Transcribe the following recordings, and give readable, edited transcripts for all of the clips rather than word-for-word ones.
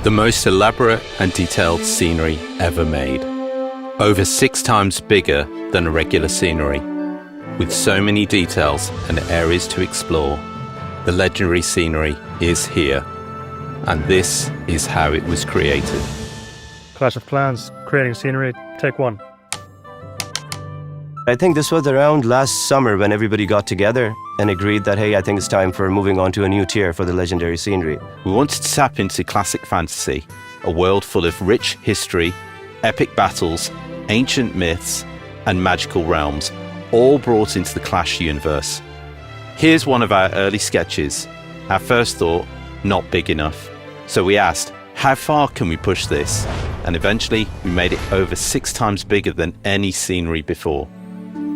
The most elaborate and detailed scenery ever made. Over 6 times bigger than a regular scenery. With so many details and areas to explore, the legendary scenery is here. And this is how it was created. Clash of Clans, creating scenery, take 1. I think this was around last summer when everybody got together and agreed that, hey, I think it's time for moving on to a new tier for the legendary scenery. We wanted to tap into classic fantasy, a world full of rich history, epic battles, ancient myths, and magical realms, all brought into the Clash universe. Here's one of our early sketches. Our first thought, not big enough. So we asked, how far can we push this? And eventually we made it over 6 times bigger than any scenery before.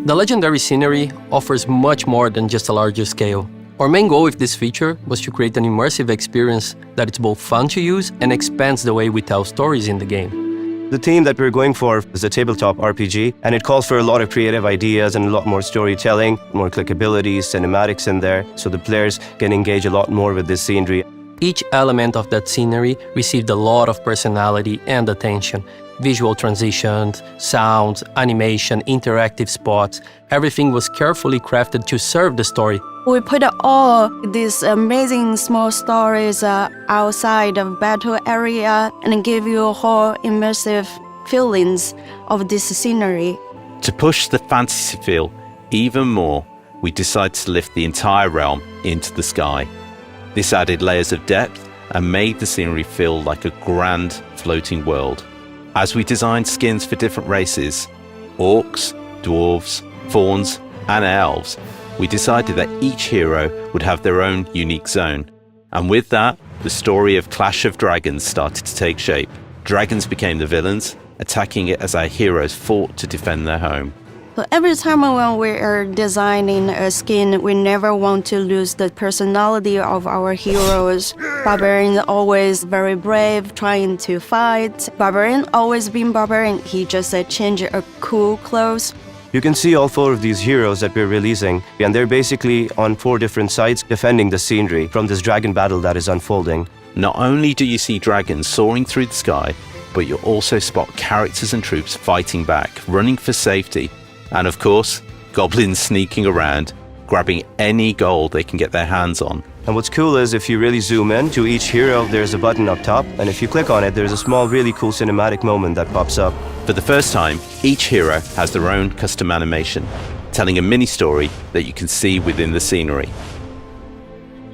The legendary scenery offers much more than just a larger scale. Our main goal with this feature was to create an immersive experience that is both fun to use and expands the way we tell stories in the game. The theme that we're going for is a tabletop RPG, and it calls for a lot of creative ideas and a lot more storytelling, more clickability, cinematics in there, so the players can engage a lot more with this scenery. Each element of that scenery received a lot of personality and attention. Visual transitions, sounds, animation, interactive spots, everything was carefully crafted to serve the story. We put all these amazing small stories outside of battle area and give you whole immersive feelings of this scenery. To push the fantasy feel even more, we decided to lift the entire realm into the sky. This added layers of depth and made the scenery feel like a grand floating world. As we designed skins for different races, orcs, dwarves, fauns, and elves, we decided that each hero would have their own unique zone. And with that, the story of Clash of Dragons started to take shape. Dragons became the villains, attacking it as our heroes fought to defend their home. So every time when we are designing a skin, we never want to lose the personality of our heroes. Barbarian always very brave, trying to fight. Barbarian always been barbarian. He just changed a cool clothes. You can see all 4 of these heroes that we're releasing, and they're basically on 4 different sides defending the scenery from this dragon battle that is unfolding. Not only do you see dragons soaring through the sky, but you'll also spot characters and troops fighting back, running for safety. And of course, goblins sneaking around, grabbing any gold they can get their hands on. And what's cool is if you really zoom in to each hero, there's a button up top, and if you click on it, there's a small, really cool cinematic moment that pops up. For the first time, each hero has their own custom animation, telling a mini story that you can see within the scenery.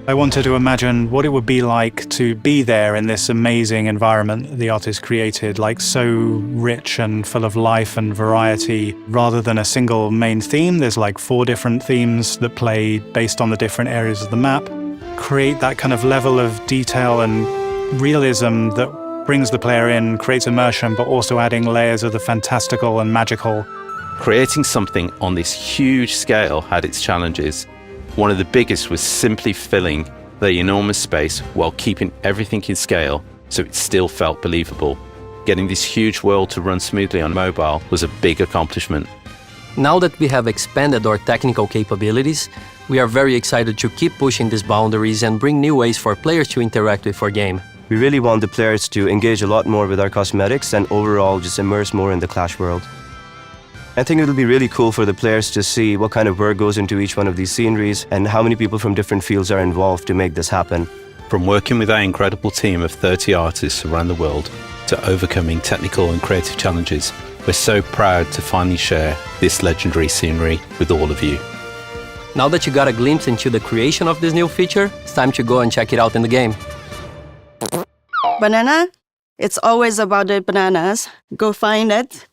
I wanted to imagine what it would be like to be there in this amazing environment the artist created, like so rich and full of life and variety. Rather than a single main theme, there's like 4 different themes that play based on the different areas of the map. Create that kind of level of detail and realism that brings the player in, creates immersion, but also adding layers of the fantastical and magical. Creating something on this huge scale had its challenges. One of the biggest was simply filling the enormous space while keeping everything in scale so it still felt believable. Getting this huge world to run smoothly on mobile was a big accomplishment. Now that we have expanded our technical capabilities, we are very excited to keep pushing these boundaries and bring new ways for players to interact with our game. We really want the players to engage a lot more with our cosmetics and overall just immerse more in the Clash world. I think it'll be really cool for the players to see what kind of work goes into each one of these sceneries and how many people from different fields are involved to make this happen. From working with our incredible team of 30 artists around the world to overcoming technical and creative challenges, we're so proud to finally share this legendary scenery with all of you. Now that you got a glimpse into the creation of this new feature, it's time to go and check it out in the game. Banana? It's always about the bananas. Go find it.